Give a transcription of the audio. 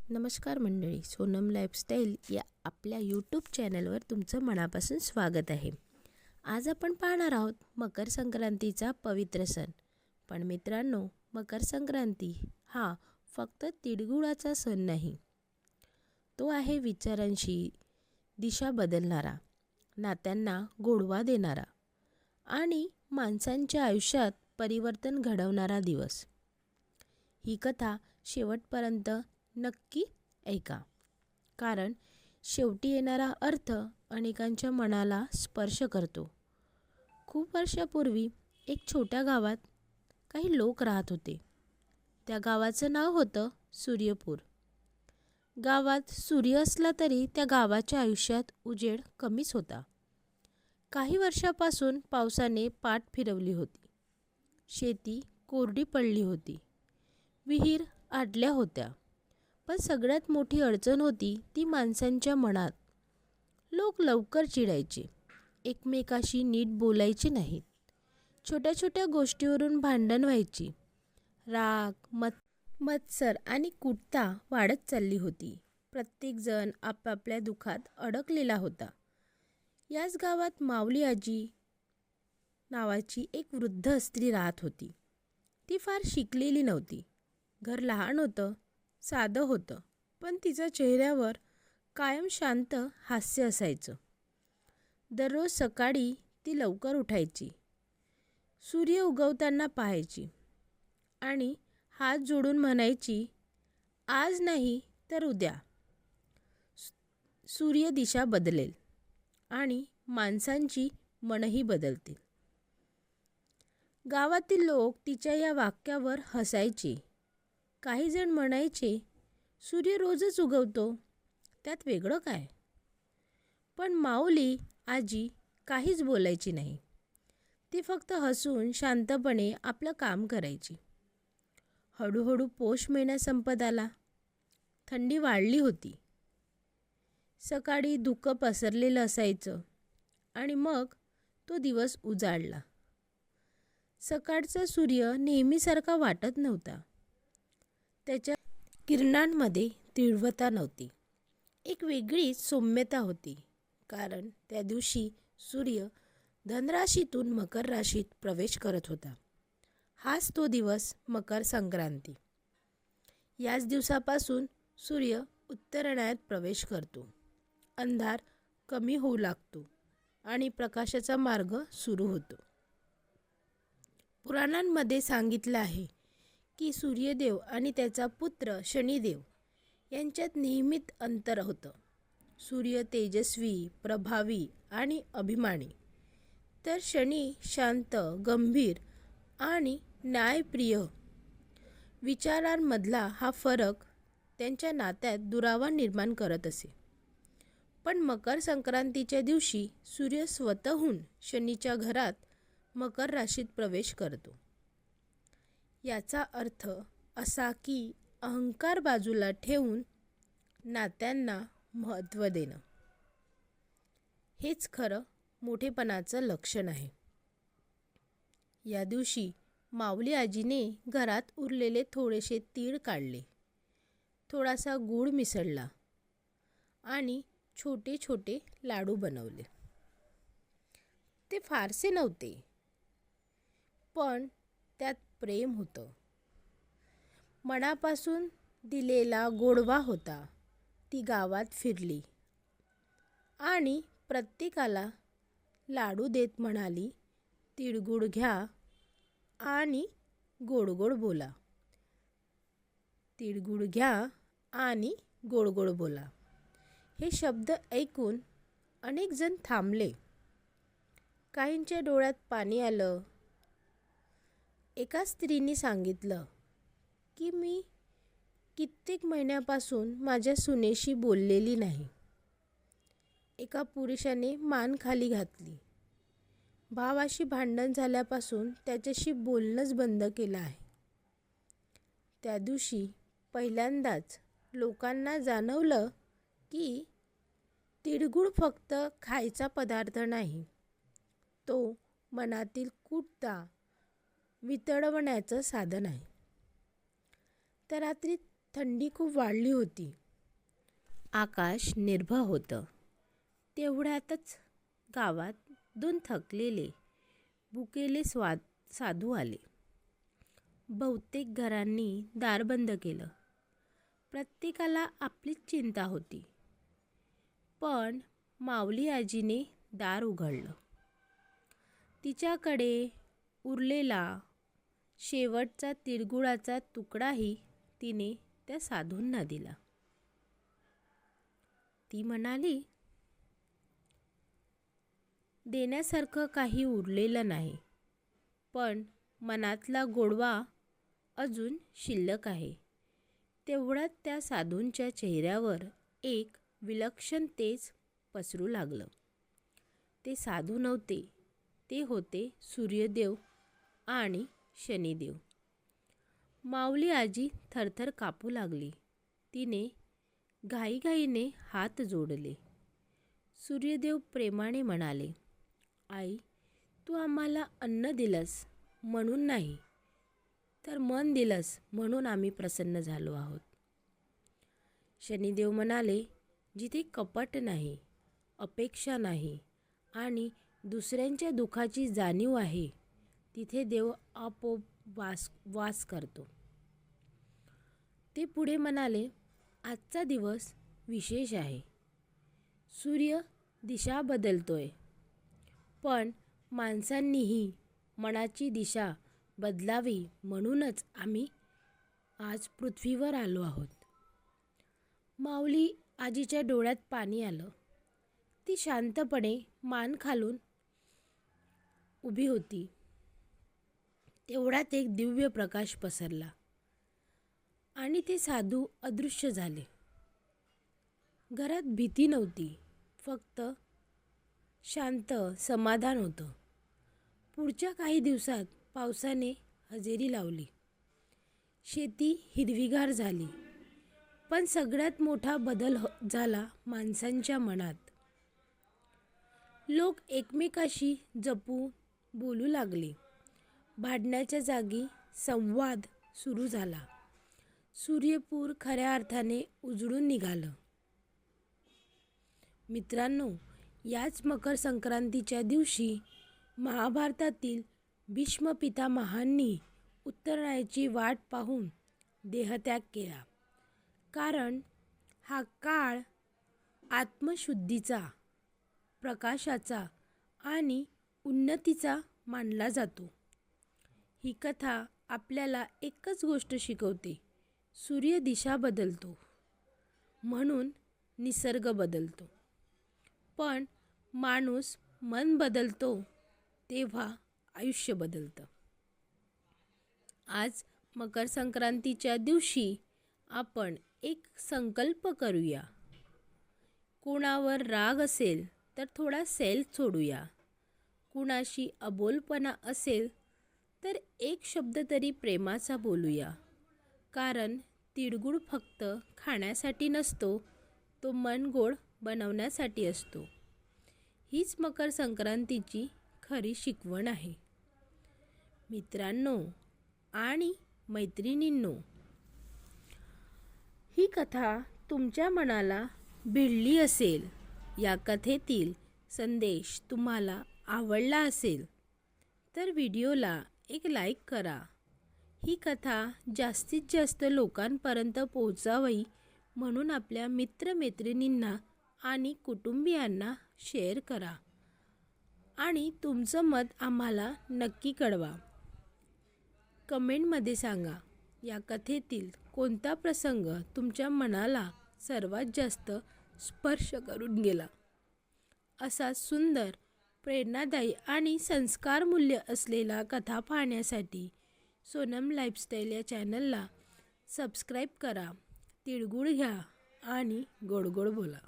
नमस्कार मंडळी, सोनम लाईफस्टाईल या आपल्या यूट्यूब चॅनलवर तुमचं मनापासून स्वागत आहे. आज आपण पाहणार आहोत मकर संक्रांतीचा पवित्र सण. पण मित्रांनो, मकर संक्रांती हा फक्त तिळगुळाचा सण नाही, तो आहे विचारांची दिशा बदलणारा, नात्यांना गोडवा देणारा आणि माणसांच्या आयुष्यात परिवर्तन घडवणारा दिवस. ही कथा शेवटपर्यंत नक्की ऐका, कारण शेवटी येणारा अर्थ अनेकांच्या मनाला स्पर्श करतो. खूप वर्षापूर्वी एक छोट्या गावात काही लोक राहत होते. त्या गावाचं नाव होतं सूर्यपूर. गावात सूर्य असला तरी त्या गावाच्या आयुष्यात उजेड कमीच होता. काही वर्षापासून पावसाने पाठ फिरवली होती. शेती कोरडी पडली होती. विहीर आटल्या होत्या. पण सगळ्यात मोठी अडचण होती ती माणसांच्या मनात. लोक लवकर चिडायचे, एकमेकाशी नीट बोलायचे नाहीत. छोट्या छोट्या गोष्टीवरून भांडण व्हायची. राग, मत्सर आणि कुटता वाढत चालली होती. प्रत्येकजण आपापल्या दुःखात अडकलेला होता. याच गावात माऊली आजी नावाची एक वृद्ध स्त्री राहत होती. ती फार शिकलेली नव्हती. घर लहान होतं, साधं होतं, पण तिच्या चेहऱ्यावर कायम शांत हास्य असायचं. दररोज सकाळी ती लवकर उठायची, सूर्य उगवताना पाहायची आणि हात जोडून म्हणायची, आज नाही तर उद्या सूर्य दिशा बदलेल आणि माणसांची मनही बदलतील. गावातील लोक तिच्या या वाक्यावर हसायचे. काही जण म्हणायचे, सूर्य रोजच उगवतो, त्यात वेगळं काय? पण माऊली आजी काहीच बोलायची नाही. ती फक्त हसून शांतपणे आपलं काम करायची. हळूहळू पौष महिना संपत आला. थंडी वाढली होती. सकाळी धुकं पसरलेलं असायचं आणि मग तो दिवस उजाडला. सकाळचा सूर्य नेहमीसारखा वाटत नव्हता. त्याच्या किरणांमध्ये तीव्रता नव्हती. एक वेगळीच सौम्यता होती, कारण त्या दिवशी सूर्य धनराशीतून मकर राशीत प्रवेश करत होता. हाच तो दिवस मकर संक्रांती. याच दिवसापासून सूर्य उत्तरायणात प्रवेश करतो. अंधार कमी होऊ लागतो आणि प्रकाशाचा मार्ग सुरू होतो. पुराणांमध्ये सांगितलं आहे की सूर्यदेव आणि त्याचा पुत्र शनिदेव यांच्यात नेहमीच अंतर होतं. सूर्य तेजस्वी, प्रभावी आणि अभिमानी, तर शनी शांत, गंभीर आणि न्यायप्रिय. विचारांमधला हा फरक त्यांच्या नात्यात दुरावा निर्माण करत असे. पण मकर संक्रांतीच्या दिवशी सूर्य स्वतःहून शनीच्या घरात मकर राशीत प्रवेश करतो. याचा अर्थ असा की अहंकार बाजूला ठेवून नात्यांना महत्त्व देणं, हेच खरं मोठेपणाचं लक्षण आहे. या दिवशी माऊली आजीने घरात उरलेले थोडेसे तीळ काढले, थोडासा गूळ मिसळला आणि छोटे छोटे लाडू बनवले. ते फारसे नव्हते, पण त्यात प्रेम होतं. मनापासून दिलेला गोडवा होता. ती गावात फिरली आणि प्रत्येकाला लाडू देत म्हणाली, तिळगुळ घ्या आणि गोड गोड बोला. तिळगुळ घ्या आणि गोड गोड बोला. हे शब्द ऐकून अनेक जण थांबले. काहींच्या डोळ्यात पाणी आलं. एका स्त्रीने सांगितलं की मी कित्येक महिन्यापासून माझ्या सुनेशी बोललेली नाही. एका पुरुषाने मान खाली घातली. भावाशी भांडण झाल्यापासून त्याच्याशी बोलणंच बंद केलं आहे. त्या दिवशी पहिल्यांदाच लोकांना जाणवलं की तिळगुळ फक्त खायचा पदार्थ नाही, तो मनातील कुटता वितळवण्याचं साधन आहे. त्या रात्री थंडी खूप वाढली होती. आकाश निर्भळ होतं. तेवढ्यातच गावात 2 थकलेले, भुकेले साधू आले. बहुतेक घरांनी दार बंद केलं. प्रत्येकाला आपलीच चिंता होती. पण माऊली आजीने दार उघडलं. तिच्याकडे उरलेला शेवटचा तिळगुळाचा तुकडाही तिने त्या साधूंना दिला. ती म्हणाली, देण्यासारखं काही उरलेलं नाही, पण मनातला गोडवा अजून शिल्लक आहे. तेवढ्यात त्या साधूंच्या चेहऱ्यावर एक विलक्षण तेज पसरू लागलं. ते साधू नव्हते, ते होते सूर्यदेव आणि शनिदेव. माऊली आजी थरथर कापू लागली. तिने घाईघाईने हात जोडले. सूर्यदेव प्रेमाने म्हणाले, आई, तू आम्हाला अन्न दिलंस म्हणून नाही, तर मन दिलंस म्हणून आम्ही प्रसन्न झालो आहोत. शनिदेव म्हणाले, जिथे कपट नाही, अपेक्षा नाही आणि दुसऱ्यांच्या दुःखाची जाणीव आहे, तिथे देव आपोआप वास करतो. ते पुढे म्हणाले, आजचा दिवस विशेष आहे. सूर्य दिशा बदलतोय, पण माणसांनीही मनाची दिशा बदलावी म्हणूनच आम्ही आज पृथ्वीवर आलो आहोत. माऊली आजीच्या डोळ्यात पाणी आलं. ती शांतपणे मान खालून उभी होती. तेवढ्यात एक दिव्य प्रकाश पसरला आणि ते साधू अदृश्य झाले. घरात भीती नव्हती, फक्त शांत समाधान होतं. पुढच्या काही दिवसात पावसाने हजेरी लावली. शेती हिरवीगार झाली. पण सगळ्यात मोठा बदल झाला माणसांच्या मनात. लोक एकमेकाशी जपून बोलू लागले. भांडण्याच्या जागी संवाद सुरू झाला. सूर्यपूर खऱ्या अर्थाने उजळून निघालं. मित्रांनो, याच मकर संक्रांतीच्या दिवशी महाभारतातील भीष्म पितामहांनी उत्तरायणाची वाट पाहून देहत्याग केला. कारण हा काळ आत्मशुद्धीचा, प्रकाशाचा आणि उन्नतीचा मानला जातो. ही कथा आपल्याला एकच गोष्ट शिकवते, सूर्य दिशा बदलतो म्हणून निसर्ग बदलतो, पण माणूस मन बदलतो तेव्हा आयुष्य बदलतं. आज मकर संक्रांतीच्या दिवशी आपण एक संकल्प करूया. कोणावर राग असेल तर थोडा सैल सोडूया. कुणाशी अबोलपणा असेल तर एक शब्द तरी प्रेमाचा बोलूया. कारण तिळगुळ फक्त खाण्यासाठी नसतो, तो मन गोड बनवण्यासाठी असतो. हीच मकर संक्रांतीची खरी शिकवण आहे. मित्रांनो आणि मैत्रिणींनो, ही कथा तुमच्या मनाला भिडली असेल, या कथेतील संदेश तुम्हाला आवडला असेल तर व्हिडिओला एक लाईक करा. ही कथा जास्तीत जास्त लोकांपर्यंत पोहोचावी म्हणून आपल्या मित्रमैत्रिणींना आणि कुटुंबियांना शेअर करा आणि तुमचं मत आम्हाला नक्की कळवा. कमेंटमध्ये सांगा, या कथेतील कोणता प्रसंग तुमच्या मनाला सर्वात जास्त स्पर्श करून गेला. असा सुंदर, प्रेरणादायी आणि संस्कारमूल्य असलेला कथा पाहण्यासाठी सोनम लाईफस्टाईल या चॅनलला सबस्क्राईब करा. तिळगुळ घ्या आणि गोड गोड बोला.